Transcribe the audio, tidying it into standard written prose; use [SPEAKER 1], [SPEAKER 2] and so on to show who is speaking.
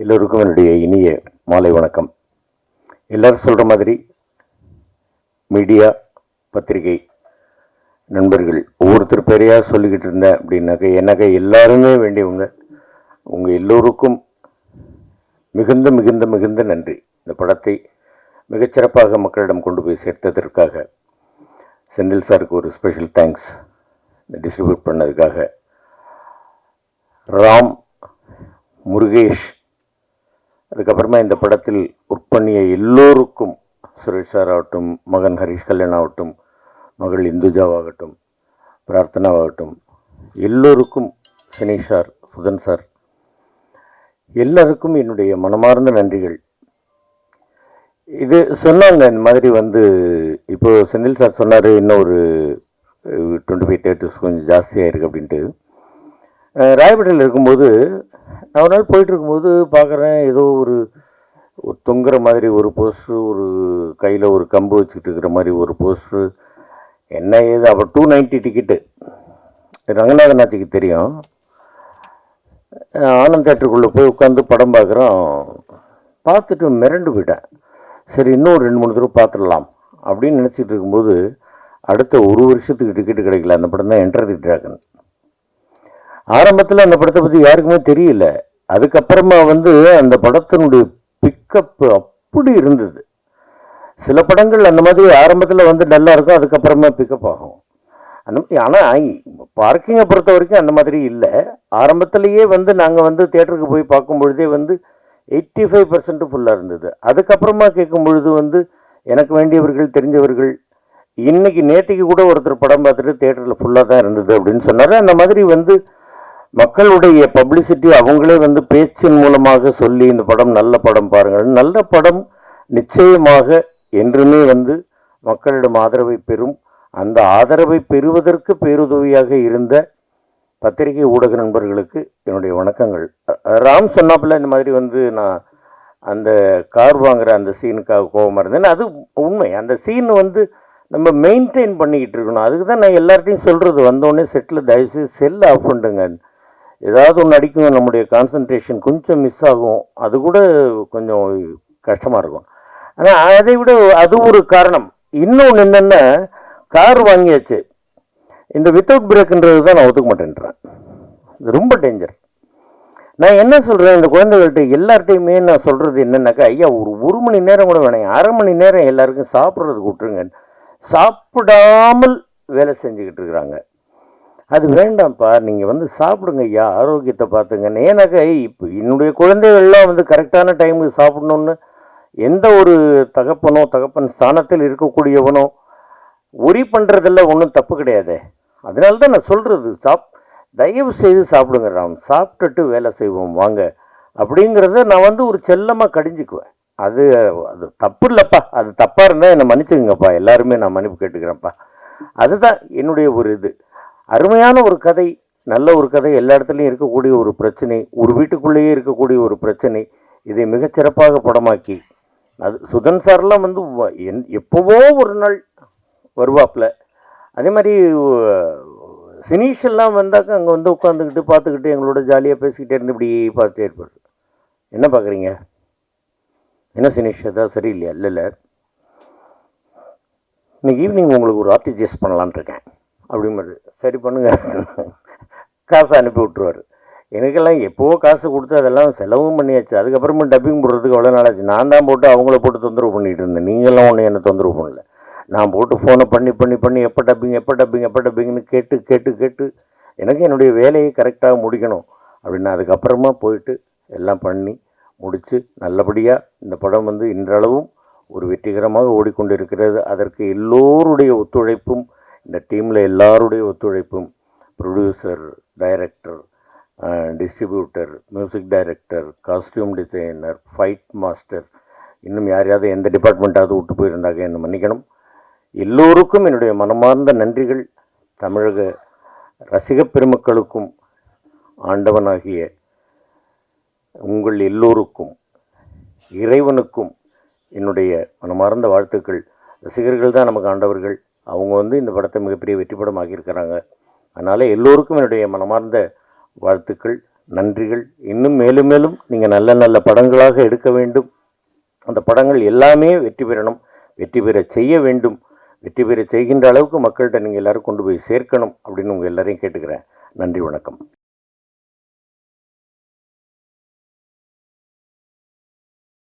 [SPEAKER 1] எல்லோருக்கும் என்னுடைய இனிய மாலை வணக்கம். எல்லாரும் சொல்கிற மாதிரி மீடியா, பத்திரிகை நண்பர்கள் ஒவ்வொருத்தர் பேரையாக சொல்லிக்கிட்டு இருந்தேன் அப்படின்னாக்க எனக்கு எல்லாருமே வேண்டியவங்க. உங்கள் எல்லோருக்கும் மிகுந்த மிகுந்த மிகுந்த நன்றி. இந்த படத்தை மிகச்சிறப்பாக மக்களிடம் கொண்டு போய் சேர்த்ததற்காக செந்தில் சாருக்கு ஒரு ஸ்பெஷல் தேங்க்ஸ். டிஸ்ட்ரிபியூட் பண்ணதுக்காக ராம், முருகேஷ், அதுக்கப்புறமா இந்த படத்தில் ஒர்க் பண்ணிய எல்லோருக்கும், சுரேஷ் சார் ஆகட்டும், மகன் ஹரிஷ் கல்யாண் ஆகட்டும், மகள் இந்துஜாவாகட்டும், பிரார்த்தனாவாகட்டும், எல்லோருக்கும், சனீஷ் சார், சுதன் சார், எல்லாருக்கும் என்னுடைய மனமார்ந்த நன்றிகள். இது சொன்னாங்க இந்த மாதிரி இப்போ செந்தில் சார் சொன்னார், இன்னும் ஒரு 25-30 கொஞ்சம் ஜாஸ்தியாக இருக்குது அப்படின்ட்டு. ராயப்பேட்டையில் இருக்கும்போது நான் ஒரு நாள் போயிட்டு இருக்கும்போது பார்க்குறேன், ஏதோ ஒரு தொங்குற மாதிரி ஒரு போஸ்ட்ரு, ஒரு கையில் ஒரு கம்பு வச்சுக்கிட்டு இருக்கிற மாதிரி ஒரு போஸ்ட்ரு. என்ன ஏது அப்போ 290 டிக்கெட்டு ரங்கநாதன் ஆட்சிக்கு தெரியும். ஆனந்த் தேட்டருக்குள்ளே போய் உட்காந்து படம் பார்க்குறோம். பார்த்துட்டு மிரண்டு போயிட்டேன். சரி, இன்னும் 2-3 தடவை பார்த்துடலாம் அப்படின்னு நினச்சிட்டு இருக்கும்போது அடுத்த ஒரு வருஷத்துக்கு டிக்கெட்டு கிடைக்கல. அந்த படம் தான் என்டர் தி டிராகன். ஆரம்பத்தில் அந்த படத்தை பற்றி யாருக்குமே தெரியல. அதுக்கப்புறமா அந்த படத்தினுடைய பிக்கப் அப்படி இருந்தது. சில படங்கள் அந்த மாதிரி ஆரம்பத்தில் டல்லாக இருக்கும், அதுக்கப்புறமா பிக்கப் ஆகும். அந்த மாதிரி. ஆனால் பார்க்கிங்கை பொறுத்த வரைக்கும் அந்த மாதிரி இல்லை. ஆரம்பத்திலேயே நாங்கள் தேட்டருக்கு போய் பார்க்கும் பொழுதே 85% ஃபுல்லாக இருந்தது. அதுக்கப்புறமா கேட்கும் பொழுது எனக்கு வேண்டியவர்கள், தெரிஞ்சவர்கள், இன்னைக்கு நேற்றுக்கு கூட ஒருத்தர் படம் பார்த்துட்டு தேட்டரில் ஃபுல்லாக தான் இருந்தது அப்படின்னு சொன்னார். அந்த மாதிரி மக்களுடைய பப்ளிசிட்டி அவங்களே பேச்சின் மூலமாக சொல்லி இந்த படம் நல்ல படம் பாருங்கள், நல்ல படம் நிச்சயமாக என்றுமே மக்களிடம் ஆதரவை பெறும். அந்த ஆதரவை பெறுவதற்கு பேருதவியாக இருந்த பத்திரிகை ஊடக நண்பர்களுக்கு என்னுடைய வணக்கங்கள். ராம் சொன்னாப்புல இந்த மாதிரி நான் அந்த கார் வாங்குகிற அந்த சீனுக்காக கோபமாக இருந்தேன். அது உண்மை. அந்த சீன் நம்ம மெயின்டைன் பண்ணிக்கிட்டு இருக்கணும். அதுக்கு தான் நான் எல்லார்ட்டையும் சொல்கிறது, வந்தோடனே செட்டில் தயவுசெய்து செல்லை ஆஃப் பண்ணுங்க. ஏதாவது ஒன்று அடிக்கும், நம்முடைய கான்சன்ட்ரேஷன் கொஞ்சம் மிஸ் ஆகும். அது கூட கொஞ்சம் கஷ்டமாக இருக்கும். ஆனால் அதை விட அது ஒரு காரணம். இன்னொன்று என்னென்னா, கார் வாங்கியாச்சு, இந்த வித்தவுட் பிரேக்குன்றது தான் நான் ஒத்துக்க மாட்டேன்றேன். இது ரொம்ப டேஞ்சர். நான் என்ன சொல்கிறேன், இந்த குழந்தைகள்கிட்ட எல்லார்ட்டையுமே நான் சொல்கிறது என்னென்னாக்கா, ஐயா ஒரு மணி நேரம் கூட வேணாம், 1/2 மணி நேரம் எல்லாருக்கும் சாப்பிட்றதுக்கு விட்டுருங்க. சாப்பிடாமல் வேலை செஞ்சுக்கிட்டு இருக்கிறாங்க. அது வேண்டாம்ப்பா, நீங்கள் சாப்பிடுங்க ஐயா, ஆரோக்கியத்தை பார்த்துங்க. ஏன்னாக்கா இப்போ என்னுடைய குழந்தைகள்லாம் கரெக்டான டைமுக்கு சாப்பிடணுன்னு எந்த ஒரு தகப்பன் ஸ்தானத்தில் இருக்கக்கூடியவனோ ஒரி பண்ணுறதில்ல, ஒன்றும் தப்பு கிடையாது. அதனால தான் நான் சொல்கிறது, தயவு செய்து சாப்பிடுங்க ராம், சாப்பிட்டுட்டு வேலை செய்வோம் வாங்க அப்படிங்கிறத நான் ஒரு செல்லமாக கடிஞ்சிக்குவேன். அது தப்பு இல்லைப்பா. அது தப்பாக இருந்தால் என்னை மன்னிச்சுங்கப்பா, எல்லாருமே நான் மன்னிப்பு கேட்டுக்கிறேன்ப்பா. அதுதான் என்னுடைய ஒரு இது. அருமையான ஒரு கதை, நல்ல ஒரு கதை, எல்லா இடத்துலையும் இருக்கக்கூடிய ஒரு பிரச்சனை, ஒரு வீட்டுக்குள்ளேயே இருக்கக்கூடிய ஒரு பிரச்சனை, இதை மிகச்சிறப்பாக படமாக்கி, அது சுதன் சார்லாம் எப்போவோ ஒரு நாள் வருவாப்பில். அதே மாதிரி சினீஷெல்லாம் வந்தாக்க அங்கே உட்காந்துக்கிட்டு பார்த்துக்கிட்டு எங்களோட ஜாலியாக பேசிக்கிட்டே இருந்து இப்படி பார்த்துட்டே இருப்பார். என்ன பார்க்குறீங்க, என்ன சினீஷ் ஏதாவது சரியில்லையா? இல்லை, இன்னைக்கு ஈவினிங் உங்களுக்கு ஒரு ஆர்டிஜிஎஸ் பண்ணலான் இருக்கேன் அப்படிங்கிறது. சரி பண்ணுங்க, காசை அனுப்பி விட்டுருவார். எனக்கெல்லாம் எப்போவோ காசு கொடுத்து அதெல்லாம் செலவும் பண்ணியாச்சு. அதுக்கப்புறமா டப்பிங் போடுறதுக்கு அவ்வளோ நாளாச்சு. நான் தான் போட்டு அவங்கள போட்டு தொந்தரவு பண்ணிகிட்டு இருந்தேன். நீங்கள்லாம் ஒன்று என்ன தொந்தரவு பண்ணல. நான் போட்டு ஃபோனை பண்ணி எப்போ டப்பிங்னு கேட்டு எனக்கு என்னுடைய வேலையை கரெக்டாக முடிக்கணும் அப்படின்னு அதுக்கப்புறமா போயிட்டு எல்லாம் பண்ணி முடித்து நல்லபடியாக இந்த படம் இன்றளவும் ஒரு வெற்றிகரமாக ஓடிக்கொண்டு இருக்கிறது. அதற்கு எல்லோருடைய ஒத்துழைப்பும், இந்த டீமில் எல்லாருடைய ஒத்துழைப்பும், producer, director, distributor, music director, costume designer, fight master, இன்னும் யாரையாவது எந்த டிபார்ட்மெண்ட்டாவது விட்டு போயிருந்தாங்க என்னை மன்னிக்கணும். எல்லோருக்கும் என்னுடைய மனமார்ந்த நன்றிகள். தமிழக ரசிக பெருமக்களுக்கும் ஆண்டவனாகிய உங்கள் எல்லோருக்கும், இறைவனுக்கும் என்னுடைய மனமார்ந்த வாழ்த்துக்கள். ரசிகர்கள் தான் நமக்கு ஆண்டவர்கள். அவங்க இந்த படத்தை மிகப்பெரிய வெற்றி படம் ஆகியிருக்கிறாங்க. அதனால் எல்லோருக்கும் என்னுடைய மனமார்ந்த வாழ்த்துக்கள். நன்றிகள். இன்னும் மேலும் மேலும் நீங்கள் நல்ல நல்ல படங்களாக எடுக்க வேண்டும். அந்த படங்கள் எல்லாமே வெற்றி பெறணும், வெற்றி பெற செய்ய வேண்டும். வெற்றி பெற செய்கின்ற அளவுக்கு மக்கள்கிட்ட நீங்கள் எல்லாரும் கொண்டு போய் சேர்க்கணும் அப்படின்னு உங்கள் எல்லாரையும் கேட்டுக்கிறேன். நன்றி, வணக்கம்.